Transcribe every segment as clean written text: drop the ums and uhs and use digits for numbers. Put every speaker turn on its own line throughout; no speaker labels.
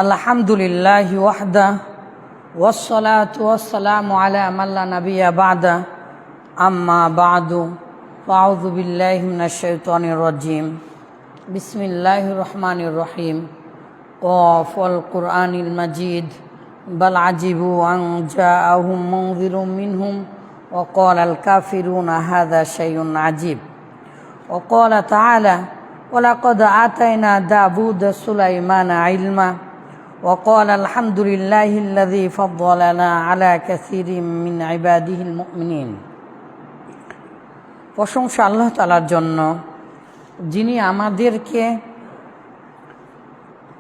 আলহামদুলিল্লাহি ওয়াহদা ওয়াসসালাতু ওয়াসসালামু আলা মান লা নাবিয়্যা বা'দা আম্মা বা'দু ফাআউযু বিল্লাহি মিনাশ শাইতানির রাজীম বিসমিল্লাহির রহমানির রহিম ক্বাফ ওয়াল কুরআনিল মাজিদ বাল আজিবু আন জাআহুম মুনযিরুম মিনহুম ওয়া ক্বালাল কাফিরুনা হাযা শাইউন আজীব ওয়া ক্বালা তাআলা ওয়ালাকাদ আতাইনা দাউদা সুলাইমানা ইলমা ওয়া ক্বালা আলহামদুলিল্লাহিল্লাযী ফাদ্দালানা আলা কাসীরিম মিন ইবাদিহিল মুমিনিন। প্রশংসা আল্লাহ তাআলার জন্য, যিনি আমাদেরকে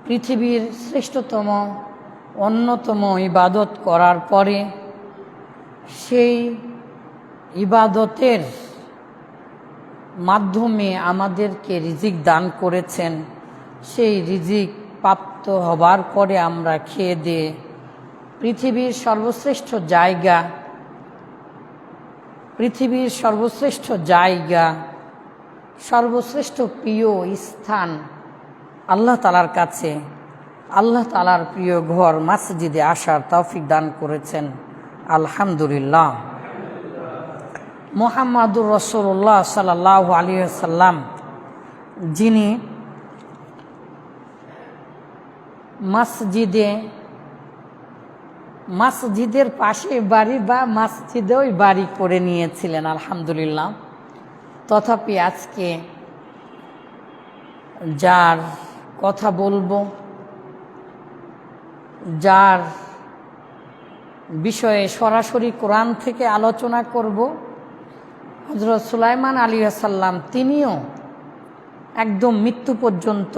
পৃথিবীর শ্রেষ্ঠতম অন্যতম ইবাদত করার পরে সেই ইবাদতের মাধ্যমে আমাদেরকে রিজিক দান করেছেন। সেই রিজিক প্রাপ্ত হবার পরে আমরা খেয়ে দিয়ে পৃথিবীর সর্বশ্রেষ্ঠ সর্বশ্রেষ্ঠ প্রিয় স্থান আল্লাহ তাআলার কাছে, আল্লাহ তাআলার প্রিয় ঘর মসজিদে আসার তৌফিক দান করেছেন। আলহামদুলিল্লাহ। মুহাম্মাদুর রাসূলুল্লাহ সাল্লাল্লাহু আলাইহি ওয়াসাল্লাম, যিনি মসজিদের পাশে বাড়ি বা মসজিদেও বাড়ি করে নিয়েছিলেন, আলহামদুলিল্লাহ। তথাপি আজকে যার কথা বলবো, যার বিষয়ে সরাসরি কোরআন থেকে আলোচনা করব, হযরত সুলাইমান আলাইহিস সালাম, তিনিও একদম মৃত্যু পর্যন্ত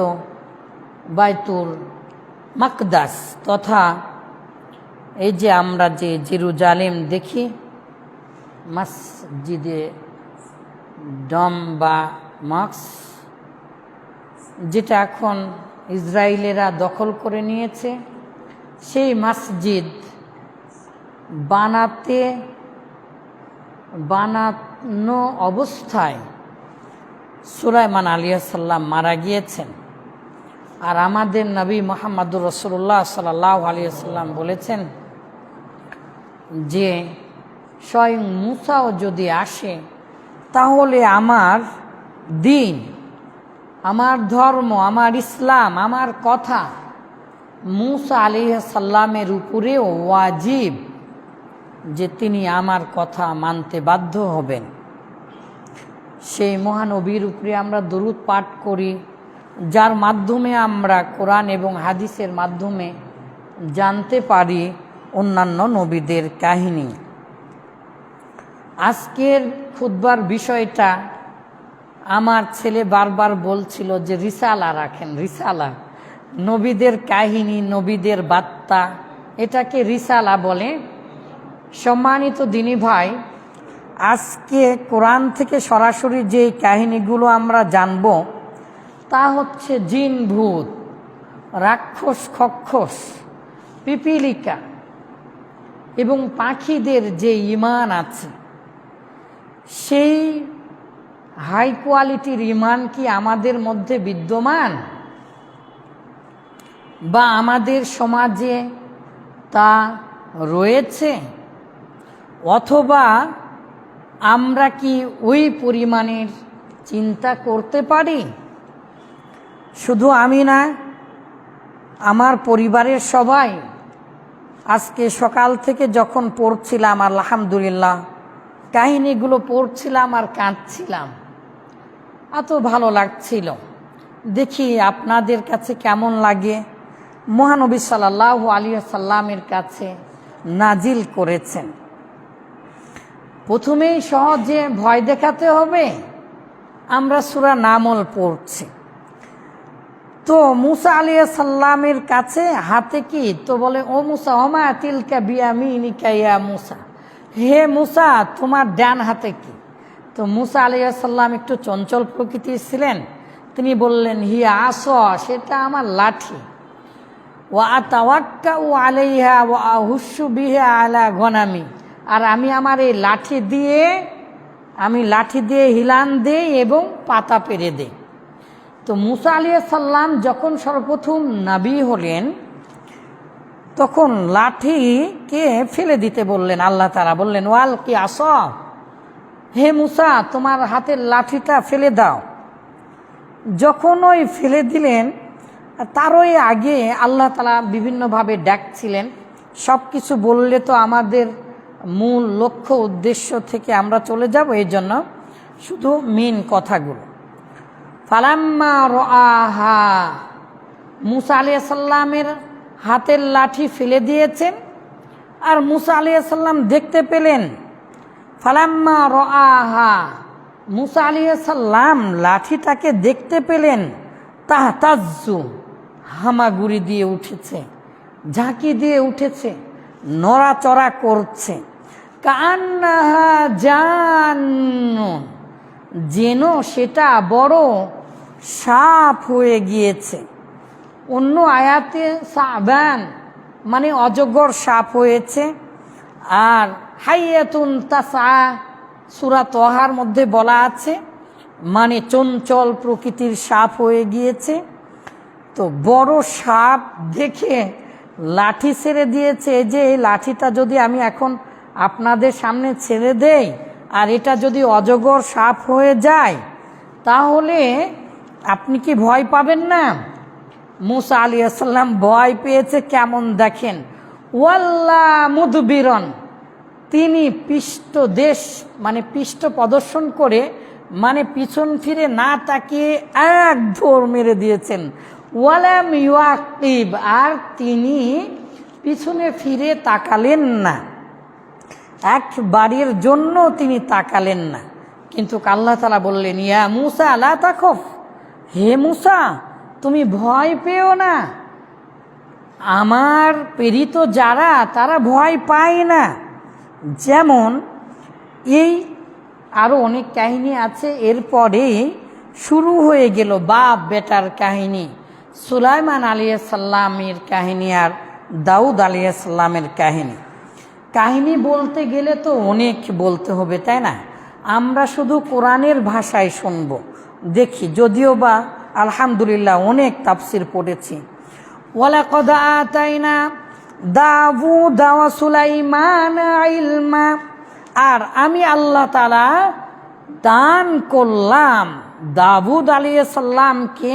বাইতুল মাকদাস তথা এই যে আমরা যে জেরুজালেম দেখি, মসজিদে ডম বা মক্স, যেটা এখন ইসরায়েলেরা দখল করে নিয়েছে, সেই মসজিদ বানানো অবস্থায় সুলাইমান আলাইহিস সালাম মারা গিয়েছেন। আর আমাদের নবী মুহাম্মদুর রাসূলুল্লাহ সাল্লাল্লাহু আলাইহি ওয়াসাল্লাম বলেছেন যে স্বয়ং মূসাও যদি আসে তাহলে আমার দ্বীন, আমার ধর্ম, আমার ইসলাম, আমার কথা মূসা আলাইহিস সালামের উপরেও ওয়াজিব, যে তিনি আমার কথা মানতে বাধ্য হবেন। সেই মহানবীর উপরে আমরা দরুদ পাঠ করি, যার মাধ্যমে আমরা কোরআন এবং হাদিসের মাধ্যমে জানতে পারি অন্যান্য নবীদের কাহিনী। আজকের খুতবার বিষয়টা আমার ছেলে বারবার বলছিল যে রিসালা রাখেন, রিসালা, নবীদের কাহিনী, নবীদের বার্তা, এটাকে রিসালা বলে। সম্মানিত দিনী ভাই, আজকে কোরআন থেকে সরাসরি যে কাহিনীগুলো আমরা জানব তা হচ্ছে জিন, ভূত, রাক্ষস, খক্ষস, পিপীলিকা এবং পাখিদের যে ঈমান আছে, সেই হাই কোয়ালিটির ঈমান কি আমাদের মধ্যে বিদ্যমান, বা আমাদের সমাজে তা রয়েছে, অথবা আমরা কি ওই পরিমাণের চিন্তা করতে পারি? শুধু আমি না, আমার পরিবারের সবাই আজকে সকাল থেকে যখন পড়ছিলাম, আলহামদুলিল্লাহ, কাহিনীগুলো পড়ছিলাম আর কাঁদছিলাম, এত ভালো লাগছিল। দেখি আপনাদের কাছে কেমন লাগে। মহানবী সাল্লাল্লাহু আলাইহি ওয়াসাল্লামের কাছে নাজিল করেছেন। প্রথমেই সহজে ভয় দেখাতে হবে, আমরা সূরা নামল পড়ছি। তো মূসা আলাইহিস সালামের কাছে হাতে কি, তো বলে ও মূসা ওমা তিলকা বিয়ামিনিকা ইয়া মূসা, হে মূসা তোমার ডান হাতে কি? তো মূসা আলাইহিস সালাম একটু চঞ্চল প্রকৃতির ছিলেন, তিনি বললেন হিয়া আসা, সেটা আমার লাঠি। ওয়া আতাওয়াক্কাউ আলাইহা ওয়া আহুশু বিহা আলা গনামি, আর আমি আমার এই লাঠি দিয়ে হিলান দেই এবং পাতা পেরে দেই। তো মুসা আলাইহিস সালাম যখন সর্বপ্রথম নবী হলেন তখন লাঠিকে ফেলে দিতে বললেন। আল্লাহ তাআলা বললেন ওয়াল কি আসা, হে মুসা তোমার হাতের লাঠিটা ফেলে দাও। যখন ওই ফেলে দিলেন তারই আগে আল্লাহ তাআলা বিভিন্নভাবে ডাকছিলেন। সব কিছু বললে তো আমাদের মূল লক্ষ্য উদ্দেশ্য থেকে আমরা চলে যাব, এই জন্য শুধু মেন কথাগুলো। ফালাম্মা রাআহা, মুসা আলাইহিস সালামের হাতের লাঠি ফেলে দিয়েছেন আর মুসা আলাইহিস সালাম দেখতে পেলেন। ফালাম্মা রাআহা, মুসা আলাইহিস সালাম লাঠিটাকে দেখতে পেলেন। তাহতাজ্জু, হামাগুড়ি দিয়ে উঠেছে, ঝাঁকি দিয়ে উঠেছে, নড়াচড়া করছে। কান্নাহা জান্নুন, যেন সেটা বড় সাপ হয়ে গিয়েছে। অন্য আয়াতে সাবান মানে অজগর সাপ হয়েছে। আর হাইয়াতুন তাসা সূরা তহার মধ্যে বলা আছে মানে চঞ্চল প্রকৃতির সাপ হয়ে গিয়েছে। তো বড় সাপ দেখে লাঠি ছেড়ে দিয়েছে। যে এই লাঠিটা যদি আমি এখন আপনাদের সামনে ছেড়ে দেই আর এটা যদি অজগর সাপ হয়ে যায় তাহলে আপনি কি ভয় পাবেন না? মুসা আলাইহিস সালাম ভয় পেয়েছে কেমন দেখেন। ওয়াল্লা মুদবিরন, তিনি পৃষ্ঠদেশ মানে পৃষ্ঠ প্রদর্শন করে মানে পিছন ফিরে না তাকিয়ে এক দৌড় মেরে দিয়েছেন। ওয়ালাম ইউআকিব, আর তিনি পিছনে ফিরে তাকালেন না, একবারের জন্য তিনি তাকালেন না। কিন্তু আল্লাহ তাআলা বললেন ইয়া মুসা লা তাখফ, হে মুসা তুমি ভয় পেও না, আমার প্রেরিত যারা তারা ভয় পায় না। যেমন এই আরও অনেক কাহিনী আছে। এরপরে শুরু হয়ে গেল বাপ বেটার কাহিনী, সুলাইমান আলাইহিস সালামের কাহিনী আর দাউদ আলাইহিস সালামের কাহিনী। কাহিনী বলতে গেলে তো অনেক বলতে হবে, তাই না? আমরা শুধু কোরআনের ভাষায় শুনবো দেখি, যদিও বা আলহামদুলিল্লাহ অনেক তাফসির পড়েছি। ওয়ালাকাদ আতাইনা দাউদ ওয়া সুলাইমান ইলমা, আর আমি আল্লাহ তাআলা দান করলাম দাউদ আলাইহিস সালামকে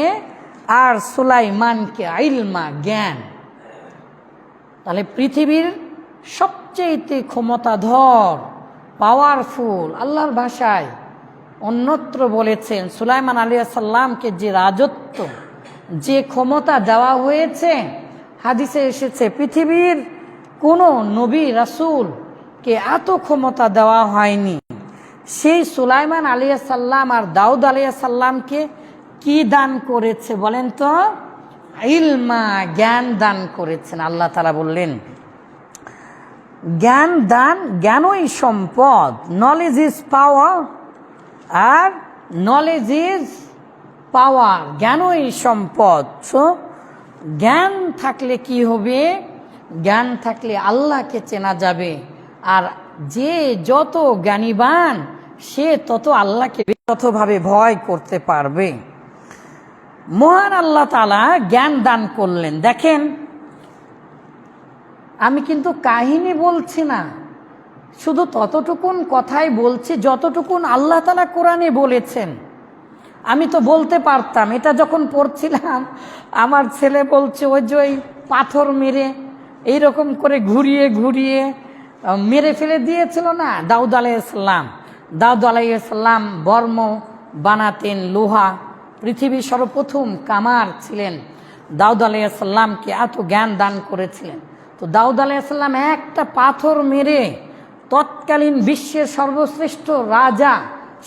আর সুলাইমানকে ইলমা, জ্ঞান। তাহলে পৃথিবীর সবচেয়ে ক্ষমতাধর পাওয়ারফুল আল্লাহর ভাষায় অন্যত্র বলেছেন সুলাইমান আলাইহিস সালামকে যে রাজত্ব যে ক্ষমতা দেওয়া হয়েছে, হাদিসে এসেছে পৃথিবীর কোনো নবী রাসূলকে এত ক্ষমতা দেওয়া হয়নি। সেই সুলাইমান আলাইহিস সালাম আর দাউদ আলাইহিস সালামকে কি দান করেছে বলেন তো? ইলমা, জ্ঞান দান করেছেন। আল্লাহ তাআলা বললেন জ্ঞান দান, জ্ঞানই সম্পদ, নলেজ ইজ পাওয়ার, আর নলেজ ইজ পাওয়ার, জ্ঞানই সম্পদ। সো জ্ঞান থাকলে কি হবে? জ্ঞান থাকলে আল্লাহকে চেনা যাবে, আর যে যত জ্ঞানীবান সে তত আল্লাহকে ব্যক্তিগতভাবে ভয় করতে পারবে। মহান আল্লাহ তাআলা জ্ঞান দান করলেন। দেখেন আমি কিন্তু কাহিনী বলছি না, শুধু ততটুকুন কথাই বলছি যতটুকুন আল্লাহ তাআলা কোরআনে বলেছেন। আমি তো বলতে পারতাম, এটা যখন পড়ছিলাম আমার ছেলে বলছে ওই যে ওই পাথর মেরে এইরকম করে ঘুরিয়ে ঘুরিয়ে মেরে ফেলে দিয়েছিল না দাউদ আলাইহিস সালাম। দাউদ আলাইহিস সালাম বর্ম বানাতেন, লোহা, পৃথিবীর সর্বপ্রথম কামার ছিলেন। দাউদ আলাইহিস সালামকে এত জ্ঞান দান করেছিলেন। তো দাউদ আলাইহিস সালাম একটা পাথর মেরে তৎকালীন বিশ্বের সর্বশ্রেষ্ঠ রাজা,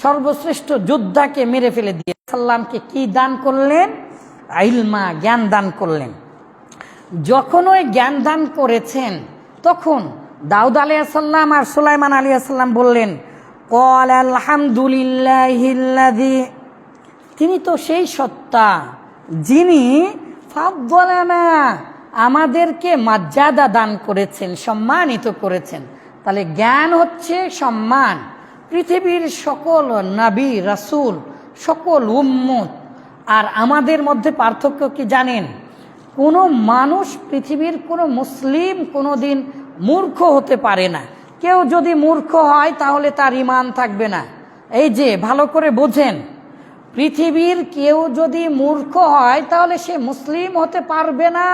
সর্বশ্রেষ্ঠ যোদ্ধাকে মেরে ফেলে দিয়ে সাল্লামকে কি দান করলেন? ইলমা, জ্ঞান দান করলেন। যখন ওই জ্ঞান দান করেছেন তখন দাউদ আলাইহিস সালাম আর সুলাইমান আলাইহিস সালাম বললেন ক্বাল আলহামদুলিল্লাহিল্লাযী, তিনি তো সেই সত্তা যিনি ফাদ্দালানা, আমাদেরকে মর্যাদা দান করেছেন, সম্মানিত করেছেন। তাহলে জ্ঞান হচ্ছে সম্মান। পৃথিবীর সকল নবী রাসূল, সকল উম্মত আর আমাদের মধ্যে পার্থক্য কি জানেন? কোনো মানুষ, পৃথিবীর কোনো মুসলিম কোনো দিন মূর্খ হতে পারে না। কেউ যদি মূর্খ হয় তাহলে তার ঈমান থাকবে না। এই যে ভালো করে বোঝেন, পৃথিবীর কেউ যদি মূর্খ হয় তাহলে সে মুসলিম হতে পারবে না।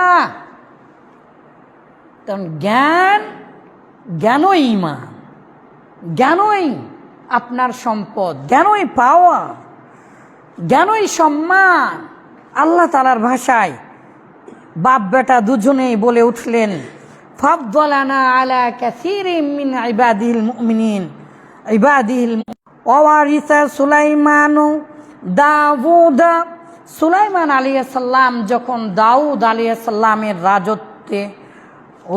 কারণ জ্ঞানই ঈমান, জ্ঞানই আপনার সম্পদ, জ্ঞানই পাওয়া, জ্ঞানই সম্মান। আল্লাহ তাআলার ভাষায় বাপ বেটা দুজনেই বলে উঠলেন, ফাদ্দালানা আলা কাসীরিম মিন ইবাদিল মুমিনিন ওয়ারিসা সুলাইমান দাউদ। সুলাইমান আলাইহিস সালাম যখন দাউদ আলাইহিস সালামের রাজত্বে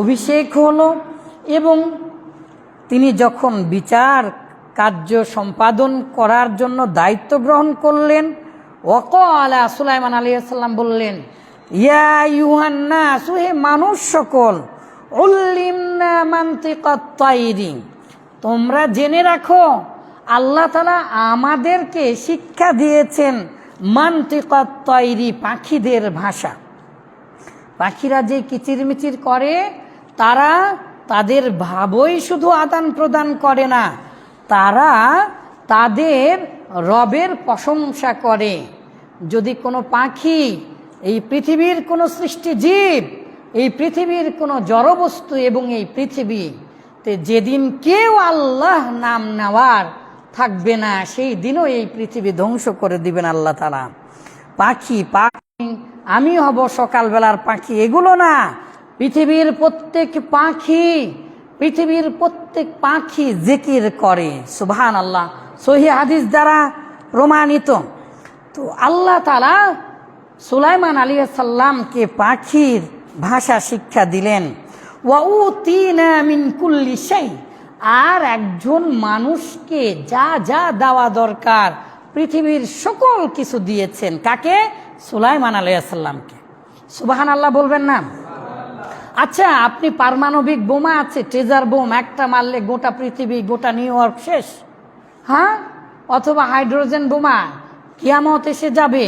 অভিষেক হলো এবং তিনি যখন বিচার কার্য সম্পাদন করার জন্য দায়িত্ব গ্রহণ করলেন, ওয়াকালা, সুলাইমান আলাইহিস সালাম বললেন, ইয়া আইয়ুহান নাস, হে মানুষ সকল, উল্লিমনা মানতিকাত তায়রি, তোমরা জেনে রাখো আল্লাহ তাআলা আমাদেরকে শিক্ষা দিয়েছেন মানতিকাত তায়রি, পাখিদের ভাষা। পাখিরা যে কিচিরমিচির করে, তারা তাদের ভাবই শুধু আদান প্রদান করে না, তারা তাদের রবের প্রশংসা করে। যদি কোনো পাখি, এই পৃথিবীর কোনো সৃষ্টি জীব, এই পৃথিবীর কোনো জড়বস্তু এবং এই পৃথিবীতে যেদিন কেউ আল্লাহ নাম নেওয়ার থাকবে না, সেই দিনও এই পৃথিবী ধ্বংস করে দিবেন আল্লাহ তাআলা। পাখি আমি হব সকালবেলার পাখি, এগুলো না। পৃথিবীর প্রত্যেক পাখি জিকির করে সুবহানাল্লাহ, সহিহ হাদিস দ্বারা প্রমাণিত। তো আল্লাহ তাআলা সুলাইমান আলাইহিস সালামকে পাখির ভাষা শিক্ষা দিলেন। ওয়া উতিনা মিন কুল্লি শাই, আর একজন মানুষকে যা যা দেওয়া দরকার পৃথিবীর সকল কিছু দিয়েছেন। কাকে? সুলাইমান আলাইহিস সালামকে। সুবহানাল্লাহ বলবেন না? আচ্ছা, আপনি পারমাণবিক বোমা আছে, ট্রেজার বোম, একটা মারলে গোটা পৃথিবী, গোটা নিউ ইয়র্ক শেষ, হ্যাঁ? অথবা হাইড্রোজেন বোমা, কিয়ামত এসে যাবে,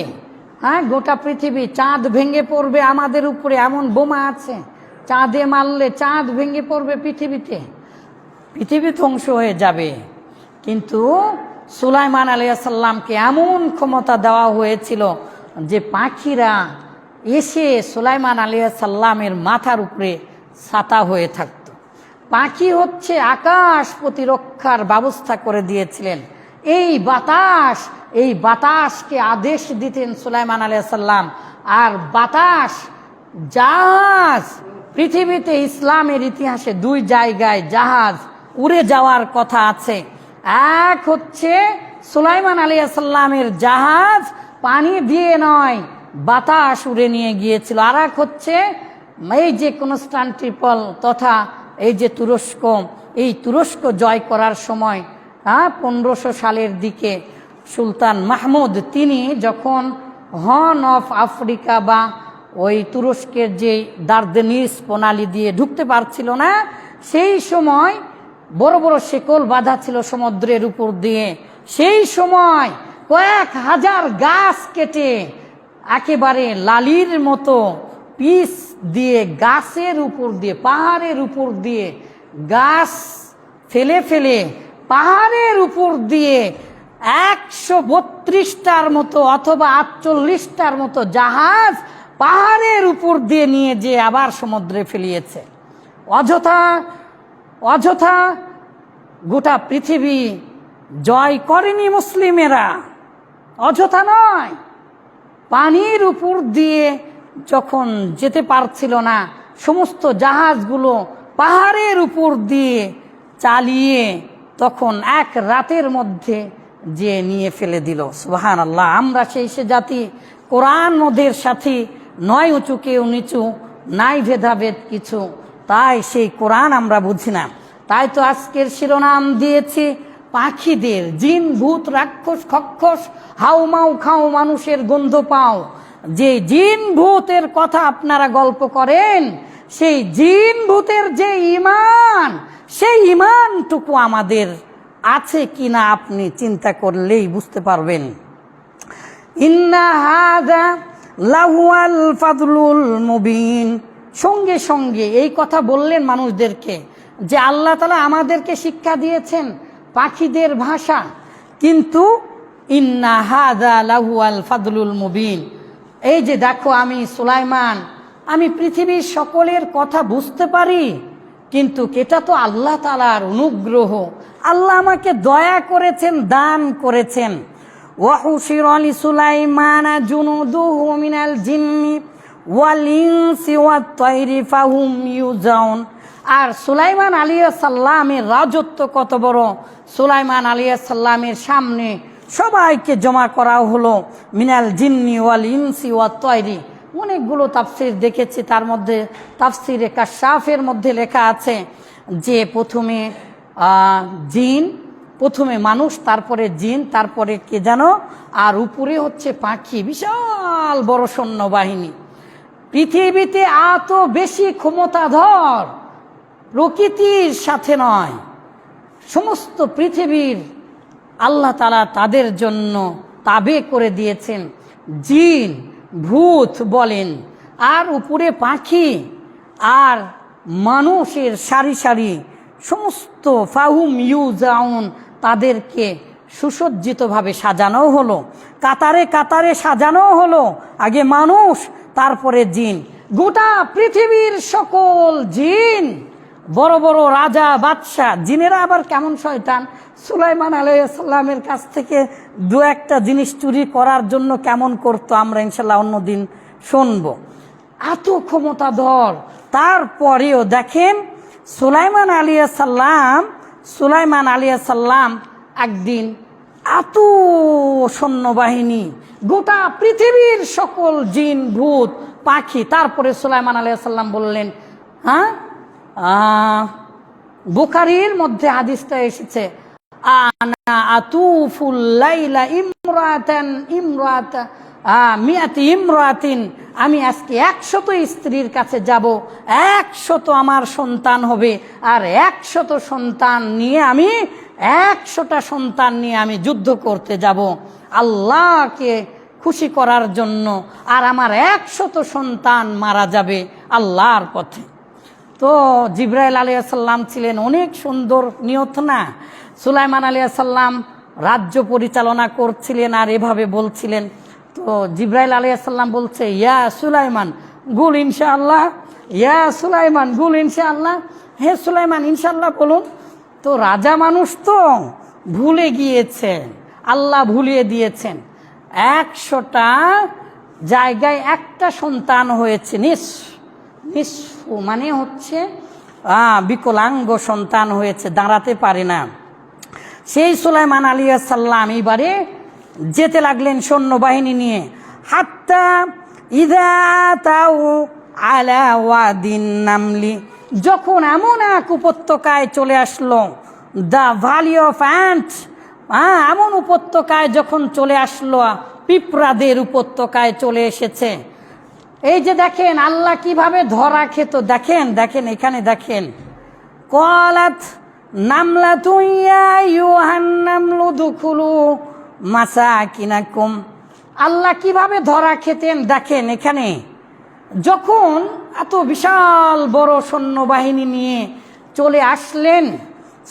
হ্যাঁ, গোটা পৃথিবী, চাঁদ ভেঙে পড়বে আমাদের উপরে, এমন বোমা আছে। চাঁদে মারলে চাঁদ ভেঙে পড়বে পৃথিবীতে, পৃথিবী ধ্বংস হয়ে যাবে। কিন্তু সুলাইমান আলাইহিস সালামকে এমন ক্ষমতা দেওয়া হয়েছিল যে পাখিরা এসে সুলাইমান আলাইহিস সালামের মাথার উপরে ছাতা হয়ে থাকত। পাখি হচ্ছে আকাশ প্রতিরক্ষার ব্যবস্থা করে দিয়েছিলেন। এই বাতাসকে আদেশ দিতেন সুলাইমান আলাইহিস সালাম। আর বাতাস, জাহাজ, পৃথিবীতে ইসলামের ইতিহাসে দুই জায়গায় জাহাজ উড়ে যাওয়ার কথা আছে। এক হচ্ছে সুলাইমান আলাইহিস সালামের জাহাজ, পানি দিয়ে নয়, বাতাস উড়ে নিয়ে গিয়েছিল। আর এক হচ্ছে এই যে কনস্টান্টিনোপল তথা এই যে তুরস্ক জয় করার সময়, 1500 সালের দিকে সুলতান মাহমুদ, তিনি যখন হর্ন অফ আফ্রিকা বা ওই তুরস্কের যে দার্দেনিস প্রণালী দিয়ে ঢুকতে পারছিল না, সেই সময় বড় বড় শেকল বাঁধা ছিল সমুদ্রের উপর দিয়ে। সেই সময় কয়েক হাজার গাছ কেটে একেবারে লালির মতো পিস দিয়ে গাছের উপর দিয়ে, পাহাড়ের উপর দিয়ে গাছ ফেলে ফেলে পাহাড়ের উপর দিয়ে 132টার মতো অথবা 48টার মতো জাহাজ পাহাড়ের উপর দিয়ে নিয়ে যে আবার সমুদ্রে ফেলিয়েছে। অযথা গোটা পৃথিবী জয় করেনি মুসলিমেরা, অযথা নয়। পানির উপর দিয়ে যখন যেতে পারছিল না, সমস্ত জাহাজগুলো পাহাড়ের উপর দিয়ে চালিয়ে তখন এক রাতের মধ্যে যে নিয়ে ফেলে দিল। সুবহানাল্লাহ। আমরা সেই জাতি, কোরআন ওদের সাথী নয়, উঁচু কেউ নিচু, নাই ভেদাভেদ কিছু, তাই সেই কোরআন আমরা বুঝি না। তাই তো আজকের শিরোনাম দিয়েছি পাখিদের, জিন ভূত রাক্ষস খক্ষস হাউমাউ খাও মানুষের গন্ধ পাও। যে জিন ভূতের কথা আপনারা গল্প করেন, সেই জিন ভূতের যে ঈমান, সেই ঈমানটুকু আমাদের আছে কিনা আপনি চিন্তা করলেই বুঝতে পারবেন। ইন্না হাযা লাহুয়াল ফাদলুল মুবিন। সঙ্গে সঙ্গে এই কথা বললেন মানুষদেরকে যে আল্লাহ তাআলা আমাদেরকে শিক্ষা দিয়েছেন পাখিদের ভাষা, কিন্তু ইন্না হাযা লাহুয়াল ফাদলুল মুবিন, এই যে দেখো আমি সুলাইমান, আমি পৃথিবীর সকলের কথা বুঝতে পারি, কিন্তু এটা তো আল্লাহ তাআলার অনুগ্রহ, আল্লাহ আমাকে দয়া করেছেন, দান করেছেন। ওয়াহুশিরা লিসুলাইমানা জুনুদুহু মিনাল জিন্নি ওয়াল ইনসি ওয়াত তায়রি ফাহুম ইউজাউন। আর সুলাইমান আলাইহিস সালামের রাজত্ব কত বড়! সুলাইমান আলাইহিস সালামের সামনে সবাইকে জমা করা হলো, মিনাল জিন্নি ওয়াল ইনসি ওয়াত তায়রি। অনেকগুলো তাফসির দেখেছি, তার মধ্যে তাফসিরে কাশাফের মধ্যে লেখা আছে যে প্রথমে জিন, প্রথমে মানুষ, তারপরে জিন, তারপরে কে জানো, আর উপরে হচ্ছে পাখি, বিশাল বড় সৈন্যবাহিনী। পৃথিবীতে এত বেশি ক্ষমতাধর প্রকৃতির সাথে নয়, সমস্ত পৃথিবীর আল্লাহ তাআলা তাদের জন্য তাবে করে দিয়েছেন। জিন, ভূত বলেন, আর উপরে পাখি, আর মানুষের সারি সারি সমস্ত ফাহুম ইউজাউন, তাদেরকে সুসজ্জিতভাবে সাজানো হলো, কাতারে কাতারে সাজানো হলো। আগে মানুষ, তারপরে জিন। গোটা পৃথিবীর সকল জিন, বড় বড় রাজা বাদশাহ, জিনেরা আবার কেমন শয়তান, সুলাইমান আলাইহিস সালামের কাছ থেকে দু একটা জিনিস চুরি করার জন্য কেমন করতো আমরা ইনশাল্লাহ অন্যদিন শুনবো। এত ক্ষমতাধর, তারপরেও দেখেন সুলাইমান আলাইহিস সালাম একদিন এত সৈন্যবাহিনী, গোটা পৃথিবীর সকল জিন, ভূত, পাখি, তারপরে সুলাইমান আলাইহিস সালাম বললেন, হ্যাঁ, বুখারীর মধ্যে হাদিসটা এসেছে, আনা আতুফুল লাইলা মিয়াতি ইমরাতিন, আমি আজকে 100 স্ত্রীর কাছে যাব, 100 আমার সন্তান হবে, আর 100 সন্তান নিয়ে আমি 100টা সন্তান নিয়ে আমি যুদ্ধ করতে যাব আল্লাহকে খুশি করার জন্য, আর আমার 100 সন্তান মারা যাবে আল্লাহর পথে। তো জিবরাইল আলাইহিস সালাম ছিলেন অনেক সুন্দর নিয়ত না, সুলাইমান আলাইহিস সালাম রাজ্য পরিচালনা করছিলেন আর এভাবে বলছিলেন। তো জিবরাইল আলাইহিস সালাম বলছে, ইয়া সুলাইমান গুল ইনশাআল্লাহ, ইয়া সুলাইমান গুল ইনশাআল্লাহ, হে সুলাইমান ইনশাআল্লাহ বলুন। তো রাজা মানুষ তো ভুলে গিয়েছেন, আল্লাহ ভুলিয়ে দিয়েছেন, 100টা জায়গায় একটা সন্তান হয়েছে, নিঃস্ব মানে হচ্ছে বিকলাঙ্গ সন্তান হয়েছে, দাঁড়াতে পারে না। সেই সুলাইমান আলাইহিস সালাম এবারে যেতে লাগলেন সৈন্যবাহিনী নিয়ে। হাত্তা ইযা তাউ আলা ওয়াদিন নামলি, যখন এমন এক উপত্যকায় চলে আসলো, দ্য ভ্যালি অফ অ্যান্টস, এমন উপত্যকায় যখন চলে আসলো, পিঁপড়াদের উপত্যকায় চলে এসেছে। এই যে দেখেন আল্লাহ কিভাবে ধরা খেত, দেখেন দেখেন এখানে দেখেন, ক্বালাত নামলাতু ইয়া আইয়ুহান নামলু দুখুলু মাসাকিনাকুম, আল্লাহ কিভাবে ধরা খেতেন দেখেন এখানে। যখন এত বিশাল বড় সৈন্যবাহিনী নিয়ে চলে আসলেন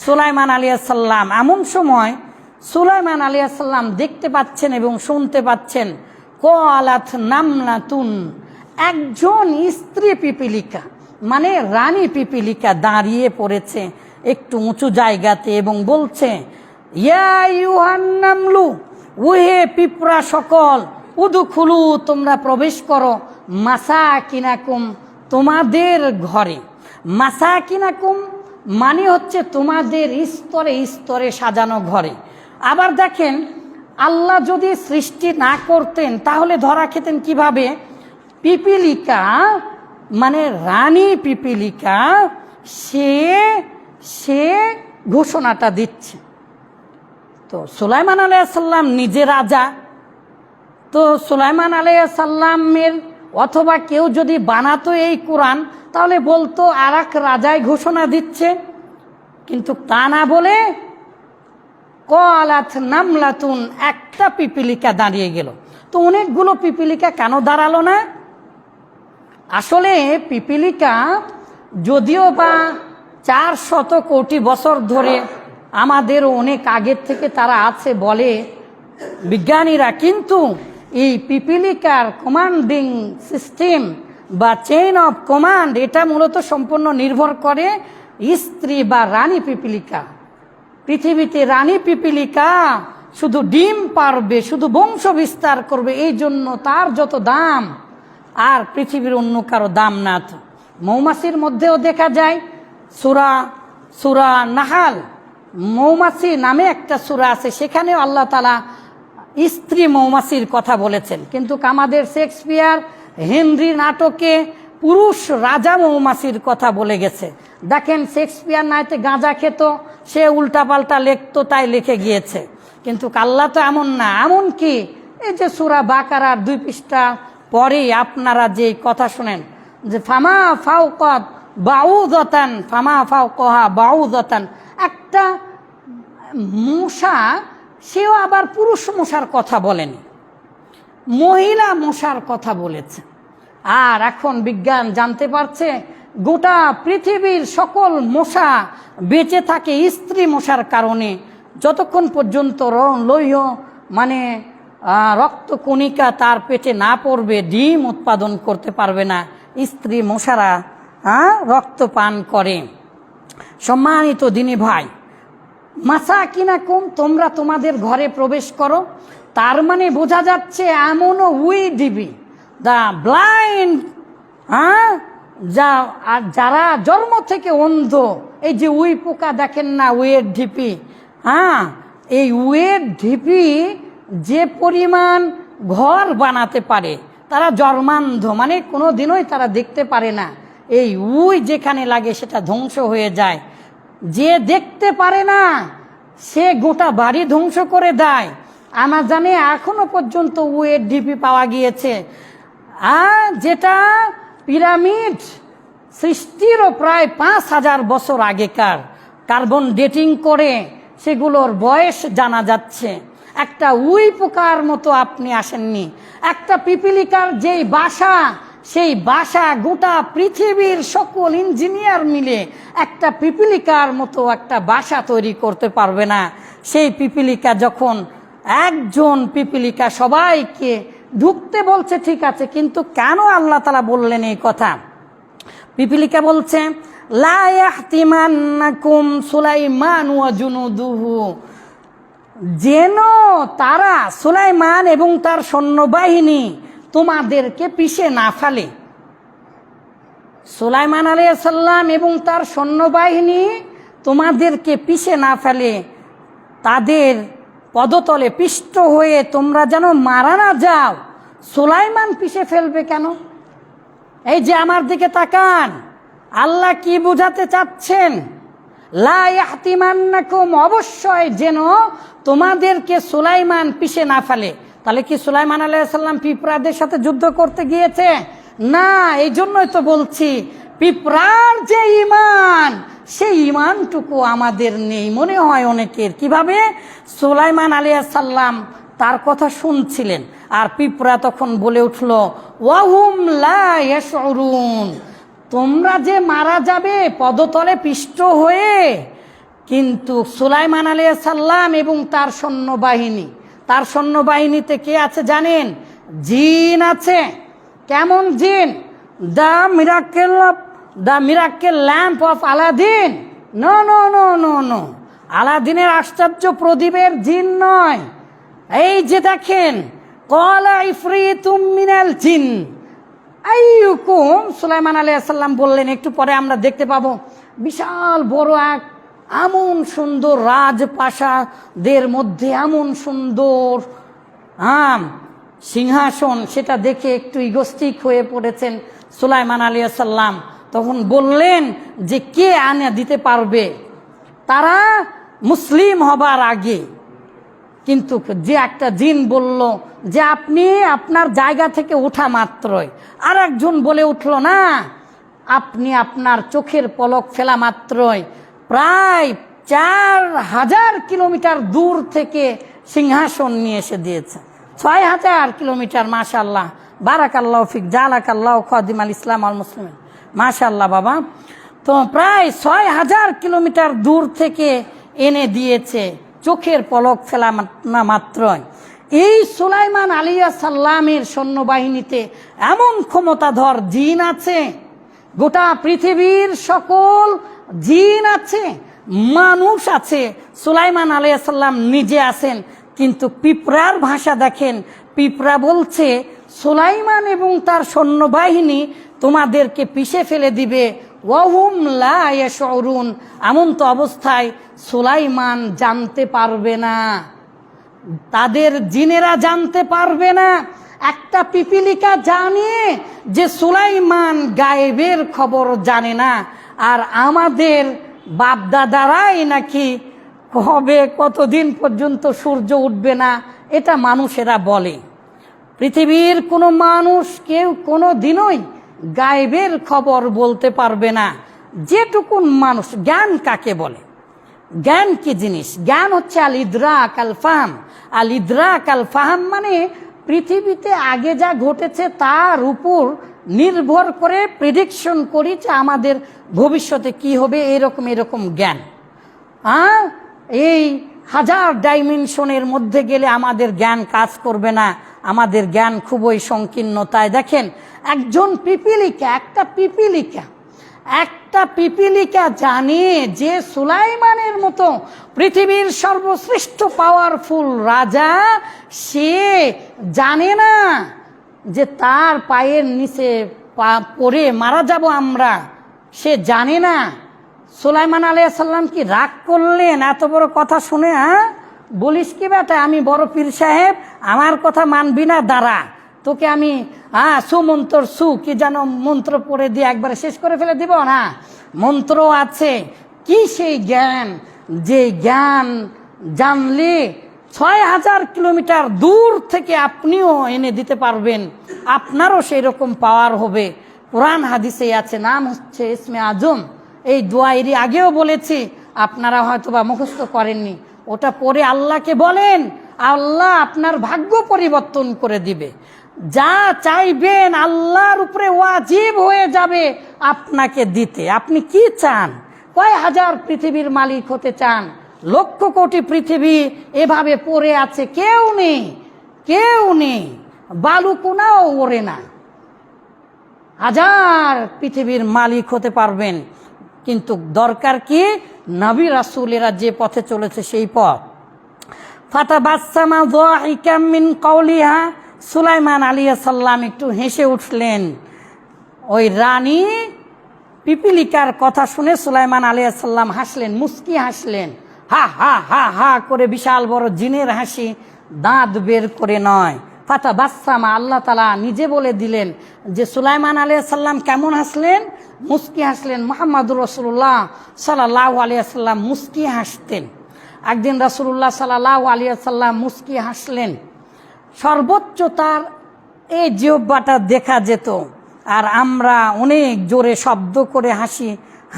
সুলাইমান আলাইহিস সালাম, এমন সময় সুলাইমান আলাইহিস সালাম দেখতে পাচ্ছেন এবং শুনতে পাচ্ছেন, ক্বালাত নামলাতুন, একজন স্ত্রী পিপিলিকা মানে রানী পিপিলিকা দাঁড়িয়ে পড়েছে একটু উঁচু জায়গাতে এবং বলছে, ইয়া আইয়ুহান নামলু, ওহে পিঁপড়া সকল, উদখুলু, তোমরা প্রবেশ করো, মাসাকিনাকুম, তোমাদের ঘরে। মাসাকিনাকুম মানে হচ্ছে তোমাদের স্তরে স্তরে সাজানো ঘরে। আবার দেখেন আল্লাহ যদি সৃষ্টি না করতেন তাহলে ধরা খেতেন কিভাবে? পিপিলিকা মানে রানী পিপিলিকা, সে ঘোষণাটা দিচ্ছে। তো সুলাইমান আলাইহিস সালাম নিজে রাজা, তো সুলাইমান আলাইহিস সালামের অথবা কেউ যদি বানাতো এই কোরআন তাহলে বলতো আর এক রাজাই ঘোষণা দিচ্ছে, কিন্তু তা না বলে ক্বালাত নামলাতুন, একটা পিপিলিকা দাঁড়িয়ে গেল। তো অনেকগুলো পিপিলিকা কেন দাঁড়ালো না? আসলে পিপিলিকা যদিও বা 400 কোটি বছর ধরে আমাদের অনেক আগের থেকে তারা আছে বলে বিজ্ঞানীরা, কিন্তু এই পিপিলিকার কমান্ডিং সিস্টেম বা চেইন অফ কমান্ড এটা মূলত সম্পূর্ণ নির্ভর করে স্ত্রী বা রানী পিপিলিকা। পৃথিবীতে রানী পিপিলিকা শুধু ডিম পারবে, শুধু বংশ বিস্তার করবে, এই জন্য তার যত দাম আর পৃথিবীর অন্য কারো দাম না। তো মৌমাছির মধ্যেও দেখা যায় সূরা নাহাল মৌমাছি নামে একটা সূরা আছে, সেখানেও আল্লাহ তাআলা স্ত্রী মৌমাছির কথা বলেছেন। কিন্তু আমাদের শেক্সপিয়ার হেনরি নাটকে পুরুষ রাজা মৌমাছির কথা বলে গেছে। দেখেন, শেক্সপিয়ার নাইতে গাঁজা খেত, সে উল্টাপাল্টা লিখতো, তাই লিখে গিয়েছে। কিন্তু আল্লাহ তো এমন না। এমন কি এই যে সূরা বাকারার 2 পৃষ্ঠা পরেই আপনারা যে কথা শুনেন যে ফামা ফাওকাত বাউদাতান ফামা ফাওকাহা বাউদাতান, একটা মশা, সেও আবার পুরুষ মশার কথা বলেনি, মহিলা মশার কথা বলেছে। আর এখন বিজ্ঞান জানতে পারছে গোটা পৃথিবীর সকল মশা বেঁচে থাকে স্ত্রী মশার কারণে। যতক্ষণ পর্যন্ত লৌহ মানে রক্তকণিকা তার পেটে না পড়বে, ডিম উৎপাদন করতে পারবে না। স্ত্রী মশারা রক্ত পান করে। সম্মানিত দিনী ভাই, মাসাকিনাকুম, তোমরা তোমাদের ঘরে প্রবেশ করো। তার মানে বোঝা যাচ্ছে এমনও উই ডিবি, দ্য ব্লাইন্ড, যারা জন্ম থেকে অন্ধ, এই যে উই পোকা দেখেন না, উইয়ের ঢিপি, এই উইয়ের ঢিপি যে পরিমাণ ঘর বানাতে পারে, তারা জন্মান্ধ, মানে কোনো দিনই তারা দেখতে পারে না। এই উই যেখানে লাগে সেটা ধ্বংস হয়ে যায়। যে দেখতে পারে না সে গোটা বাড়ি ধ্বংস করে দেয়। আমার জানে এখনো পর্যন্ত উইয়ের ঢিপি পাওয়া গিয়েছে, যেটা পিরামিড সৃষ্টিরও প্রায় 5000 বছর আগেকার। কার্বন ডেটিং করে সেগুলোর বয়স জানা যাচ্ছে। একটা উই পোকার মতো আপনি আসেননি। একটা পিপিলিকার যেই বাসা, সেই বাসা গোটা পৃথিবীর সকল ইঞ্জিনিয়ার মিলে একটা পিপিলিকার মতো একটা বাসা তৈরি করতে পারবে না। সেই পিপিলিকা যখন একজন পিপিলিকা সবাইকে ঢুকতে বলছে, ঠিক আছে, কিন্তু কেন আল্লাহ তাআলা বললেন এই কথা? পিপিলিকা বলছে লা ইয়াহতিমান্নাকুম সুলাইমান ওয়া জুনুদুহু, যেন তারা সুলাইমান এবং তার সৈন্যবাহিনী তোমাদেরকে পিষে না ফেলে। সুলাইমান আলাইহিস সালাম এবং তার সৈন্যবাহিনী তোমাদেরকে পিষে না ফেলে, তাদের পদতলে পিষ্ট হয়ে তোমরা যেন মারা না যাও। সুলাইমান পিষে ফেলবে কেন? এই যে আমার দিকে তাকান, আল্লাহ কি বোঝাতে চাচ্ছেন? লা ইয়াহতিমান্নাকুম, অবশ্যই যেন তোমাদেরকে সুলাইমান পিষে না ফেলে। তাহলে কি সুলাইমান আলাইহিস সালাম পিঁপড়াদের সাথে যুদ্ধ করতে গিয়েছে? না, এই জন্যই তো বলছি পিঁপড়ার যে ঈমান, সেই ঈমানটুকু আমাদের নেই মনে হয় অনেকের। কিভাবে? সুলাইমান আলাইহিস সালাম তার কথা শুনছিলেন, আর পিঁপড়া তখন বলে উঠল ওয়াহুম লা ইয়াশউরুন, তোমরা যে মারা যাবে পদতলে পিষ্ট হয়ে। কিন্তু সুলাইমান আলাইহিস সালাম এবং তার সৈন্যবাহিনী, তার সৈন্যবাহিনীতে কে আছে জানেন? জিন আছে। কেমন জিন? The miracle lamp of Aladdin. No no no no no, আলাদিনের আশ্চর্য প্রদীপের জিন নয়। এই যে দেখেন, ক্বালা ইফরিতুম মিনাল জিন আইয়ুকুম, সুলাইমান আলাইহিস সালাম বললেন, একটু পরে আমরা দেখতে পাবো বিশাল বড় এক এমন সুন্দর রাজপ্রাসাদের মধ্যে এমন সুন্দর সিংহাসন, সেটা দেখে একটু ইগোস্টিক হয়ে পড়েছেন সুলাইমান আলাইহিস সালাম। তখন বললেন যে কে আনে দিতে পারবে তারা মুসলিম হবার আগে। কিন্তু যে একটা জিন বলল যে আপনি আপনার জায়গা থেকে ওঠা মাত্রই, আর একজন বলে উঠল না, আপনি আপনার চোখের পলক ফেলা মাত্রই প্রায় 4000 কিলোমিটার দূর থেকে সিংহাসন নিয়ে এসে দিয়েছে। 6000 কিলোমিটার। মাশাআল্লাহ, বারাকাল্লাহু ফিক, জালাকাল্লাহু খাদিমাল ইসলাম আল মুসলিমিন। মাশাআল্লাহ বাবা, তো প্রায় 6000 কিলোমিটার দূর থেকে এনে দিয়েছে চোখের পলক ফেলা না মাত্রই। এই সুলাইমান আলাইহিস সালামের সৈন্যবাহিনীতে এমন ক্ষমতাধর জিন আছে, গোটা পৃথিবীর সকল জিন আছে, মানুষ আছে, সুলাইমান আলাইহিস সালাম নিজে আছেন। কিন্তু পিঁপড়ার ভাষা দেখেন, পিঁপড়া বলছে সুলাইমান এবং তার সৈন্যবাহিনী তোমাদেরকে পিষে ফেলে দিবে। ওয়াহুম লা ইয়াশউরুন, এমন তো অবস্থায় সুলাইমান জানতে পারবে না, তাদের জিনেরা জানতে পারবে না। একটা পিপিলিকা জানে যে সুলাইমান গায়েবের খবর জানে না, আর আমাদের বাপদাদারাই নাকি হবে কতদিন পর্যন্ত সূর্য উঠবে না এটা মানুষেরা বলে। পৃথিবীর কোনো মানুষ কেউ কোনো দিনই গায়েবের খবর বলতে পারবে না। যেটুকুন মানুষ, জ্ঞান কাকে বলে? জ্ঞান কি জিনিস? জ্ঞান হচ্ছে আল ইদরাক আল ফাহাম। আল ইদরাক আল ফাহাম মানে পৃথিবীতে আগে যা ঘটেছে তার উপর নির্ভর করে প্রেডিকশন করি যে আমাদের ভবিষ্যতে কি হবে, এরকম জ্ঞান। এই 1000 ডাইমেনশনের মধ্যে গেলে আমাদের জ্ঞান কাজ করবে না, আমাদের জ্ঞান খুবই সংকীর্ণতায়। দেখেন, একজন পিপিলিকা, একটা পিপিলিকা জানে যে সুলাইমানের মতো পৃথিবীর সর্বশ্রেষ্ঠ পাওয়ারফুল রাজা, সে জানে না যে তার পায়ের নিচে পড়ে মারা যাব আমরা, সে জানে না। সুলাইমান আলাইহিস সালাম কি রাগ করলেন এত বড় কথা শুনে? বলিস কি বেটা, আমি বড় পীর সাহেব, আমার কথা মানবি না, দাঁড়া, তোকে আমি সুমন্ত্র কি যেন মন্ত্র পড়ে দিয়ে একবারে শেষ করে ফেলে দিব না। মন্ত্র আছে কি সেই জ্ঞান, যে জ্ঞান জানলে 6000 কিলোমিটার দূর থেকে আপনিও এনে দিতে পারবেন, আপনারও সেই রকম পাওয়ার হবে। কোরআন হাদিসে আছে, নাম হচ্ছে ইসমে আজম। এই দোয়াইরি আগেও বলেছি, আপনারা হয়তোবা মুখস্থ করেননি। ওটা পড়ে আল্লাহকে বলেন, আল্লাহ আপনার ভাগ্য পরিবর্তন করে দিবে। যা চাইবেন আল্লাহর উপরে ওয়াজিব হয়ে যাবে আপনাকে দিতে। আপনি কি চান? কয় হাজার পৃথিবীর মালিক হতে চান? লক্ষ কোটি পৃথিবী এভাবে পড়ে আছে, কেউ নেই, বালুকুনাও ওড়ে না। 1000 পৃথিবীর মালিক হতে পারবেন, কিন্তু দরকার কি? নবী রাসূলেরা যে পথে চলেছে সেই পথ। ফাতাবাসসামা যাহিকাম মিন কাওলিহা, সুলাইমান আলাইহিস সালাম একটু হেসে উঠলেন। ওই রানী পিপিলিকার কথা শুনে সুলাইমান আলাইহিস সালাম হাসলেন, মুস্কি হাসলেন, হা হা হা হা করে, বিশাল বড় জিনের হাসি, দাঁত বের করে নয়। ফাতাবাসসামা, আল্লাহ তাআলা নিজে বলে দিলেন যে সুলাইমান আলাইহিস সালাম কেমন হাসলেন? মুস্কি হাসলেন। মুহাম্মদুর রাসূলুল্লাহ সাল্লাল্লাহু আলাইহি ওয়াসাল্লাম মুস্কি হাসতেন। একদিন রাসূলুল্লাহ সাল্লাল্লাহু আলাইহি ওয়াসাল্লাম মুস্কি হাসলেন, সর্বোচ্চ তার এই জিহ্বাটা দেখা যেত, আর আমরা অনেক জোরে শব্দ করে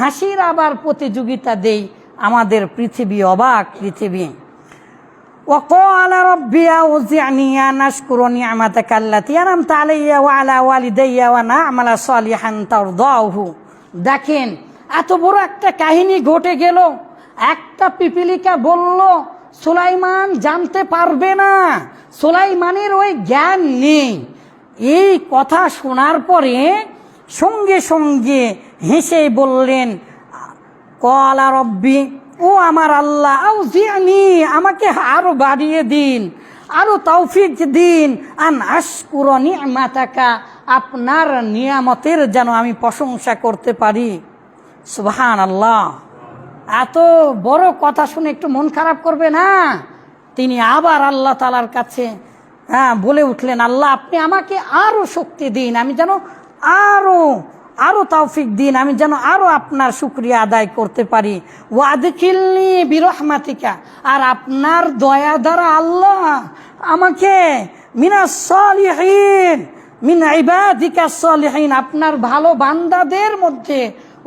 হাসির আবার প্রতিযোগিতা দেই। আমাদের পৃথিবী অবাক পৃথিবী। وقال ربي أوزعني أن أشكر نعمتك التي أنعمت علي وعلى والدي وأن أعمل صالحا ترضاه। দেখেন, এত বড় একটা কাহিনী ঘটে গেল। একটা পিপিলিকা বলল সুলাইমান জানতে পারবে না, সুলাইমানের ওই জ্ঞান নেই। এই কথা শোনার পরে সঙ্গে সঙ্গে হেসে বললেন, ক্বালা রব্বি, ও আমার আল্লাহ, আউজিআনি, আমাকে আরো বাড়িয়ে দিন, আরো তৌফিক দিন, আন আশকুরা নি'মাতাকা, আপনার নিয়ামতের যেন আমি প্রশংসা করতে পারি। সুবহানাল্লাহ। এত বড় কথা শুনে একটু মন খারাপ করবে না? তিনি আবার আল্লাহ তাআলার কাছে বলে উঠলেন, আল্লাহ আপনি আমাকে আরো শক্তি দিন, আমি যেন আরো তৌফিক দিন, আমি যেন আরো আপনার শুকরিয়া আদায় করতে পারি। ওয়াদখিলনি বিরহমাতিকা, আর আপনার দয়া দ্বারা আল্লাহ আমাকে মিনাস সালিহিন, মিন ইবাদিকাস সালিহিন, আপনার ভালো বান্দাদের মধ্যে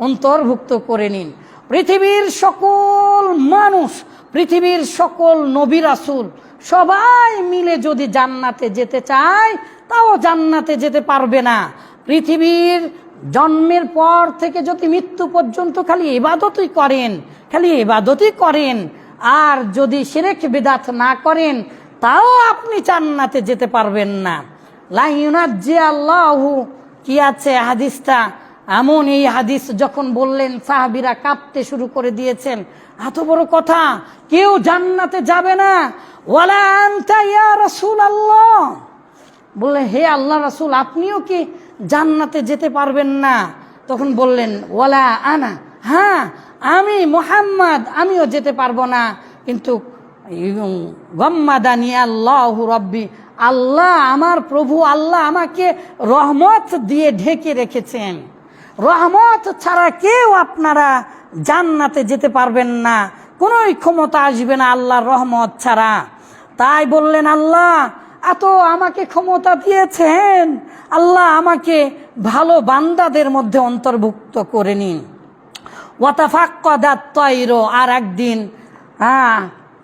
অন্তর্ভুক্ত করে নিন। পৃথিবীর সকল মানুষ, পৃথিবীর সকল নবী রাসূল সবাই মিলে যদি জান্নাতে যেতে চায় তাও জান্নাতে যেতে পারবে না। পৃথিবীর জন্মের পর থেকে যদি মৃত্যু পর্যন্ত খালি ইবাদতই করেন আর যদি শিরক বিদআত না করেন তাও আপনি জান্নাতে যেতে পারবেন না। লা ইউনাজ্জি আল্লাহু, কি আছে হাদিসটা এমন, এই হাদিস যখন বললেন সাহাবীরা কাঁপতে শুরু করে দিয়েছেন, এত বড় কথা, কেউ জান্নাতে যাবে না। ওয়ালা আনতা ইয়া রাসূলুল্লাহ, বললেন হে আল্লাহ রাসূল আপনিও কি জান্নাতে যেতে পারবেন না? তখন বললেন ওয়ালা আনা, হ্যাঁ আমি মুহাম্মদ আমিও যেতে পারবো না, কিন্তু গাম্মাদানি আল্লাহু রাব্বি, আল্লাহ আমার প্রভু আল্লাহ আমাকে রহমত দিয়ে ঢেকে রেখেছেন। রহমত ছাড়া কেউ আপনারা জান্নাতে যেতে পারবেন না, কোনোই ক্ষমতা আসবে না আল্লাহর রহমত ছাড়া। তাই বললেন আল্লাহ এত আমাকে ক্ষমতা দিয়েছেন, আল্লাহ আমাকে ভালো বান্দাদের মধ্যে অন্তর্ভুক্ত করে নিন। ওয়াতাফাক্কাদাত তায়রু, আর একদিন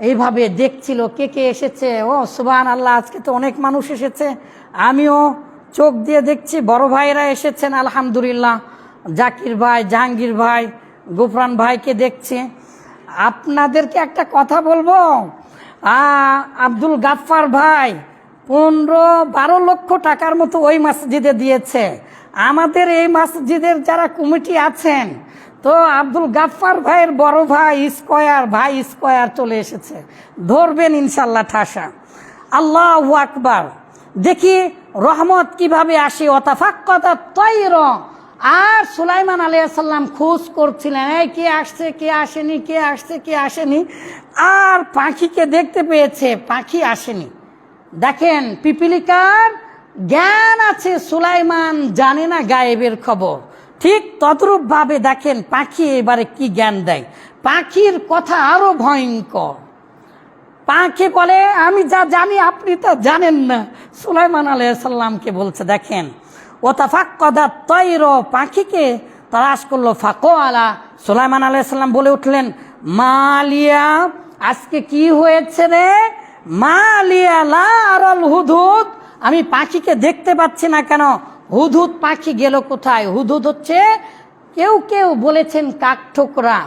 এইভাবে দেখছিল কে কে এসেছে। ও সুবহানাল্লাহ, আজকে তো অনেক মানুষ এসেছে, আমিও চোখ দিয়ে দেখছি বড় ভাইরা এসেছেন আলহামদুলিল্লাহ, জাকির ভাই, জাহাঙ্গীর ভাই, গুফরান ভাইকে দেখছি। আপনাদেরকে একটা কথা বলবো, আব্দুল গাফফার ভাই 15-12 লক্ষ টাকার মতো ওই মসজিদে দিয়েছে। আমাদের এই মসজিদের যারা কমিটি আছেন, তো আব্দুল গাফফার ভাইয়ের বড় ভাই স্কয়ার চলে এসেছে, ধরবেন ইনশাল্লাহ ঠাসা। আল্লাহু আকবার, দেখি রহমত কিভাবে আসে। ওয়াতাফাক্কাদাত তায়রু, আর সুলাইমান আলাইহিস সালাম খোঁজ করছিলেন, এই কে আসছে কে আসেনি, কে আসছে কে আসেনি, আর পাখিকে দেখতে পেয়েছে, পাখি আসেনি। দেখেন পিপিলিকার জ্ঞান আছে, সুলাইমান জানে না গায়েবের খবর। ঠিক তদ্রূপ ভাবে দেখেন পাখি এবারে কি জ্ঞান দেয়। পাখির কথা আরো ভয়ঙ্কর। পাখি বলে আমি যা জানি আপনি তা জানেন না। সুলাইমান আলাইহিস সালামকে বলছে, দেখেন ওয়াতাফাক্কাদাত তায়রু, পাখিকে তালাশ করলো। ফাকালা, সুলাইমান আলাইহিস সালাম বলে উঠলেন মালিয়া, আজকে কি হয়েছে রে? মালিয়া লা আরাল হুদহুদ, আমি পাখিকে দেখতে পাচ্ছি না কেন? হুদহুদ পাখি গেল কোথায়? হুদহুদ হচ্ছে, কেউ কেউ বলেছেন কাকঠোকরা,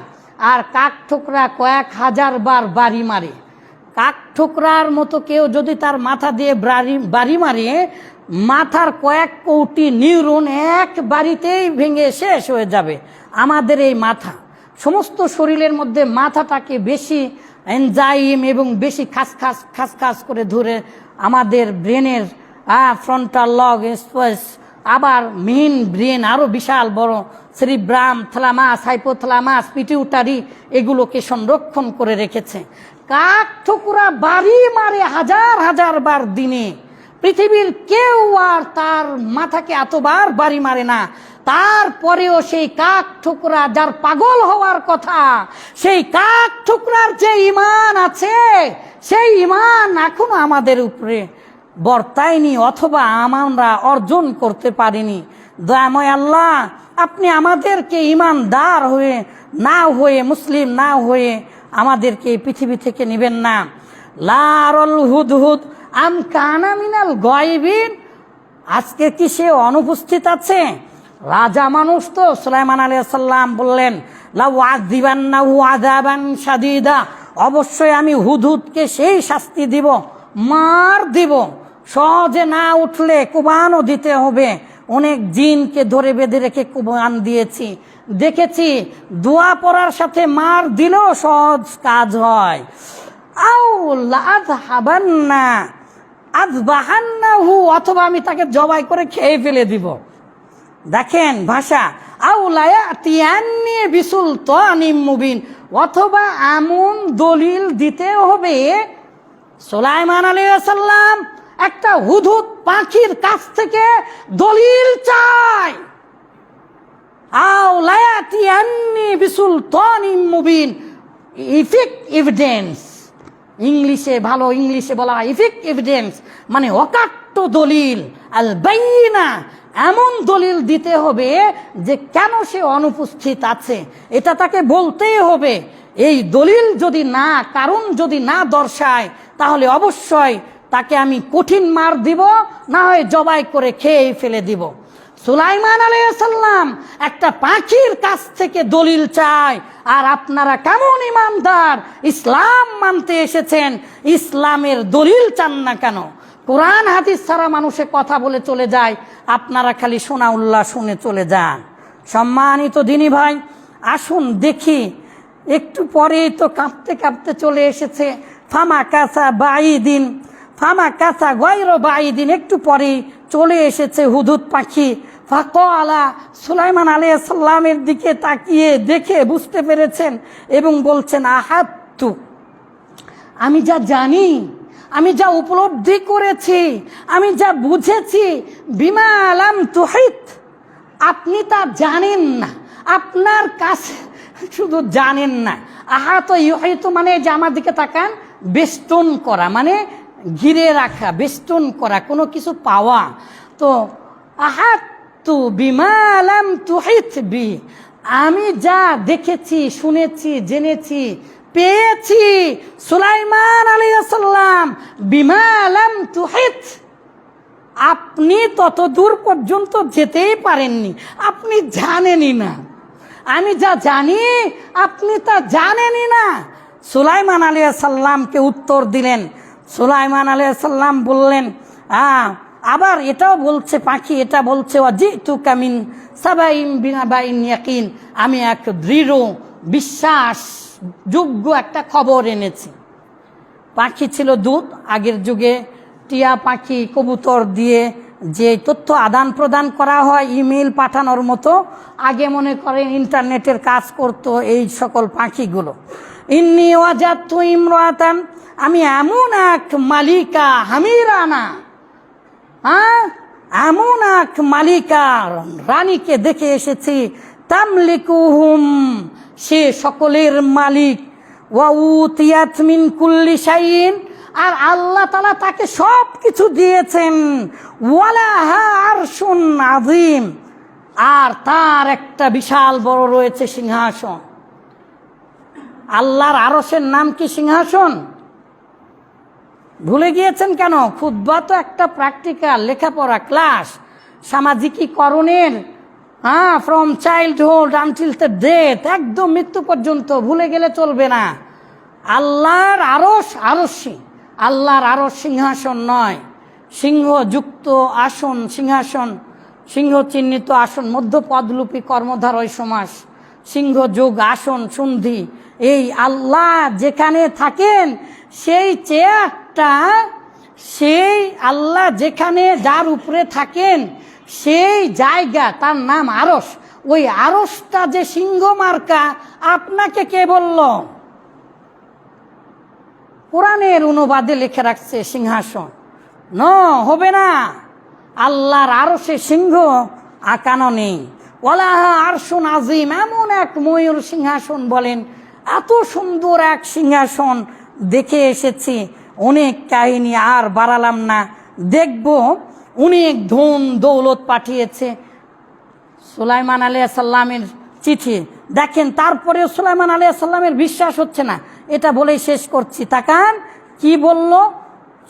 আর কাকঠোকরা কয়েক হাজার বার বাড়ি মারে। কাকঠোকরার মতো কেউ যদি তার মাথা দিয়ে বাড়ি মারে, মাথার কয়েক কোটি নিউরন এক বাড়িতেই ভেঙে শেষ হয়ে যাবে। আমাদের এই মাথা, সমস্ত শরীরের মধ্যে মাথাটাকে বেশি এনজাইম এবং বেশি খাস করে ধরে আমাদের ব্রেনের ফ্রন্টাল লব স্পেস, আবার মেইন ব্রেন আরো বিশাল বড়, সেরিব্রাম, থ্যালামাস, হাইপোথ্যালামাস, পিটিউটারি, এগুলোকে সংরক্ষণ করে রেখেছে। কাকঠোকরা বাড়ি মারে হাজার হাজার বার দিনে। পৃথিবীর কেউ আর তার মাথাকে এতবার বাড়ি মারে না। তারপরেও সেই কাকঠোকরা, যার পাগল হওয়ার কথা, সেই কাকঠোকরার যে ঈমান আছে, সেই ঈমান এখনো আমাদের উপরে বর্তায়নি, অথবা আমরা অর্জন করতে পারিনি। দয়াময় আল্লাহ, আপনি আমাদেরকে ঈমানদার হয়ে মুসলিম না হয়ে আমাদেরকে পৃথিবী থেকে নেবেন না। লারল হুদহুদ আম কানা মিনাল গায়বিন, আজকে কি সে অনুপস্থিত আছে? রাজা মানুষ তো। সুলাইমান আলাইহিস সালাম বললেন লাউ আযিবান্নাহু আযাবান শাদীদা, অবশ্যই আমি হুদহুদকে সেই শাস্তি দিব, মার দিব। সহজে না উঠলে কুরবানও দিতে হবে। অনেক জিনকে ধরে বেঁধে রেখে কুরবান দিয়েছি, দেখেছি। দোয়া পড়ার সাথে মার দিলেও সহজ কাজ হয়। আও লাযহাবান্না আযবাহান্নাহু, অথবা আমি তাকে জবাই করে খেয়ে ফেলে দিব। দেখেন ভাষা, আও লায়াতিয়ান্নি বিসুলতানিম মুবিন, অথবা এমন দলিল দিতে হবে। সুলাইমান আলাইহিস সালাম একটা হুদহুদ পাখির কাছ থেকে দলিল চায়। আও লায়াতিয়ান্নি বিসুলতানিম মুবিন, ইফেক্ট এভিডেন্স, ভালো ইংলিশে বলা হয় ইফেক্ট এভিডেন্স, মানে অকাট্য দলিল। আল বাইয়িনা, এমন দলিল দিতে হবে যে কেন সে অনুপস্থিত আছে, এটা তাকে বলতেই হবে। এই দলিল যদি না, কারণ যদি না দর্শায়, তাহলে অবশ্যই তাকে আমি কঠিন মার দিব, না হয় জবাই করে খেয়ে ফেলে দিব। সুলাইমান আলাইহিস সালাম একটা পাখির কাছ থেকে দলিল চায়, আর আপনারা কেমন ইমানদার, ইসলাম মানতে এসেছেন, ইসলামের দলিল চান না কেন? কোরআন হাদিস ছাড়া মানুষে কথা বলে চলে যায়, আপনারা খালি শোনা উল্লাহ শুনে চলে যান। সম্মানিত দিনী ভাই, আসুন দেখি, একটু পরেই তো কাঁপতে কাঁপতে চলে এসেছে। ফামা কাসা বাইদিন, ফামা কাসা গায়রা বাইদিন, একটু পরেই চলে এসেছে হুদুদ পাখি। ফাকালা, সুলাইমান আলাইহিস সালামের দিকে তাকিয়ে দেখে বুঝতে পেরেছেন এবং বলছেন, আহাত্তু, আমি যা জানি, আমি যা উপলব্ধি করেছি, আমি যা বুঝেছি, বিমা লাম তুহিত, আপনি তা জানেন না, আপনার কাছে শুধু জানেন না। আহাত ইউহিত মানে যে আমার দিকে তাকান, বেষ্টন করা মানে ঘিরে রাখা, বেষ্টন করা, কোনো কিছু পাওয়া। তো আহাত্তু বিমা লাম তুহিত বি, আমি যা দেখেছি, শুনেছি, জেনেছি, পেয়েছি, সুলাইমান আলাইহিস সালাম বিমা লাম তুহিত, আপনি তত দূর পর্যন্ত যেতেই পারেননি, আপনি জানেনই না। আমি যা জানি আপনি তা জানেনই না। সুলাইমান আলাইহিস সালামকে উত্তর দিলেন। সুলাইমান আলাইহিস সালাম বললেন, আবার এটাও বলছে পাখি, এটা বলছে ওয়াজিতুকা মিন সাবাইন বিনাবাইন ইয়াকিন, আমি এক দৃঢ় বিশ্বাস যোগ্য একটা খবর এনেছি। পাখি ছিল দূত, আগের যুগে টিয়া পাখি, কবুতর দিয়ে যে তথ্য আদান প্রদান করা হয় ইমেল পাঠানোর মতো, আগে মনে করেন ইন্টারনেটের কাজ করতো এই সকল পাখিগুলো। ইন্নী ওয়াজাদতু ইমরাতান, আমি এমন এক মালিকা হামিরানা, এমন এক মালিকা রানীকে দেখে এসেছি, তামলিকুহুম, সে সকলের মালিক, ওয়া উতিয়াত মিন কুল্লি শাইইন, আর আল্লাহ তাআলা তাকে সব কিছু দিয়েছেন, ওয়ালাহা আরশুন আযীম, আর তার একটা বিশাল বড় রয়েছে সিংহাসন। আল্লাহর আরশের নাম কি সিংহাসন? ভুলে গিয়েছেন কেন? খুতবা তো একটা প্র্যাকটিক্যাল লেখাপড়া ক্লাস, সামাজিকীকরণের, from childhood until the death, একদম মৃত্যু পর্যন্ত ভুলে গেলে চলবে না। আল্লাহর আরশ আরশি, আল্লাহর আরশ সিংহাসন নয়, সিংহযুক্ত আসন, সিংহাসন, সিংহ চিহ্নিত আসন, মধ্যপদলুপী কর্মধারয় সমাস, সিংহ যোগ আসন সন্ধি। এই আল্লাহ যেখানে থাকেন সেই চেয়ারটা, সেই আল্লাহ যেখানে যার উপরে থাকেন সেই জায়গা, তার নাম আরশ। ওই আরশটা যে সিংহ মার্কা, আপনাকে কে বলল? কোরআনের অনুবাদে লিখে রাখছে সিংহাসন। হবে না, আল্লাহর আরশে সিংহ আঁকানো নেই। ওয়ালাহা আরশুন আযীম, এমন এক ময়ূর সিংহাসন বলেন, এত সুন্দর এক সিংহাসন দেখে এসেছি। অনেক কাহিনী আর বাড়ালাম না, দেখব অনেক ধন দৌলত পাঠিয়েছে সুলাইমান আলাইহিস সালামের চিঠি। দেখেন, তারপরেও সুলাইমান আলাইহিস সালামের বিশ্বাস হচ্ছে না, এটা বলেই শেষ করছি। তাকান কি বলল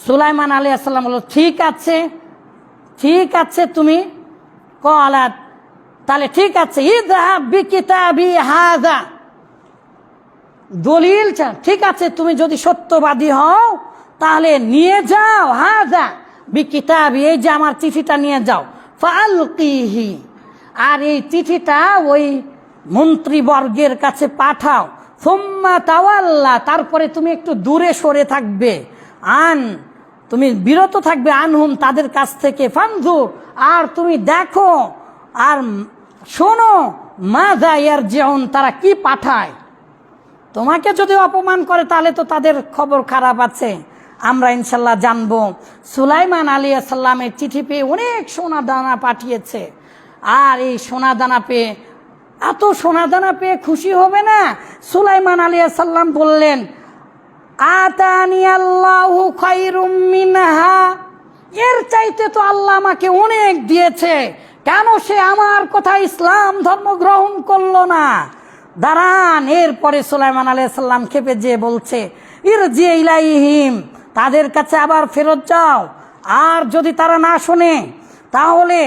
সুলাইমান আলাইহিস সালাম, বলল ঠিক আছে, ঠিক আছে, তুমি কলাত, তাহলে ঠিক আছে, ইযহাব বিকিতাবি হাযা, দলিল ঠিক আছে, তুমি যদি সত্যবাদী হও তাহলে নিয়ে যাও, হাযা বিকিতাবি, এই যে আমার চিঠিটা নিয়ে যাও, ফালকিহি, আর এই চিঠিটা ওই মন্ত্রীবর্গের কাছে পাঠাও, সুম্মা তাওয়াল্লা, তারপরে তুমি একটু দূরে সরে থাকবে, তুমি বিরত থাকবে, আনহুম, তাদের কাছ থেকে, ফানজুর, আর তুমি দেখো আর শোনো, মাযা ইয়ারজিউন, তারা কি পাঠায়। তোমাকে যদি অপমান করে তাহলে তো তাদের খবর খারাপ আছে, আমরা ইনশাল্লাহ জানবো। সুলাইমান আলাইহিস সালামের চিঠি পেয়ে অনেক সোনা দানা পাঠিয়েছে, আর এই সোনা দানা পেয়ে, এত সোনা দানা পেয়ে খুশি হবে না? সুলাইমান আলাইহিস সালাম বললেন, আতানি আল্লাহু খায়রুম মিনহা, এর চাইতে তো আল্লাহ আমাকে অনেক দিয়েছে, কেন সে আমার কথা ইসলাম ধর্ম গ্রহণ করলো না? দাঁড়ান। এরপরে সুলাইমান আলাইহিস সালাম খেপে যেয়ে বলছে, ইরজি ইলাইহিম, তাদের কাছে আবার ফেরত যাও। আর যদি তারা না শোনে তাহলে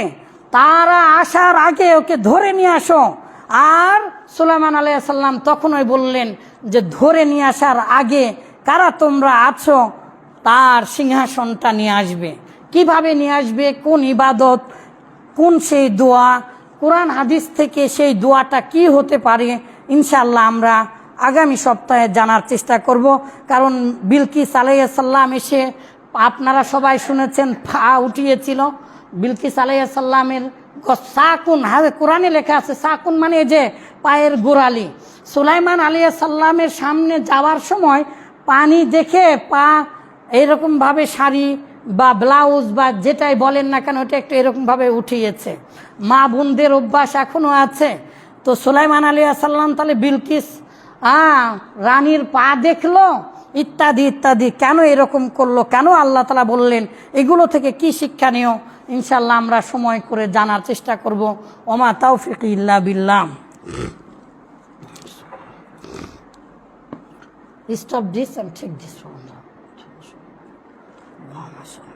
তারা আসার আগে ওকে ধরে নিয়ে আসো। আর সুলাইমান আলাইহিস সালাম তখনই বললেন যে ধরে নিয়ে আসার আগে কারা তোমরা আছো তার সিংহাসনটা নিয়ে আসবে। কিভাবে নিয়ে আসবে, কোন ইবাদত, কোন সেই দোয়া, কোরআন হাদিস থেকে সেই দোয়াটা কি হতে পারে, ইনশাআল্লাহ আমরা আগামী সপ্তাহে জানার চেষ্টা করব। কারণ বিলকিস আলাইহিস সালাম এসে, আপনারা সবাই শুনেছেন, পা উঠিয়েছিল। বিলকিস আলাইহিস সালামের সাকুন, কোরআনে লেখা আছে সাকুন মানে যে পায়ের গোড়ালি। সুলাইমান আলাইহিস সালামের সামনে যাওয়ার সময় পানি দেখে পা এরকমভাবে শাড়ি বা ব্লাউজ বা যেটাই বলেন না কেন ওটা একটু এরকমভাবে উঠিয়েছে। মা বোনদের অভ্যাস এখনও আছে। তো সুলাইমান আলাইহিস সালাম তাহলে বিলকিস রানীর পা দেখলো, ইত্যাদি ইত্যাদি, কেন এরকম করলো, কেন আল্লাহ তাআলা বললেন, এগুলো থেকে কি শিক্ষণীয় ইনশাআল্লাহ আমরা সময় করে জানার চেষ্টা করব। ওমা তাওফিক ইল্লা বিল্লাহ। Stop this and take this one.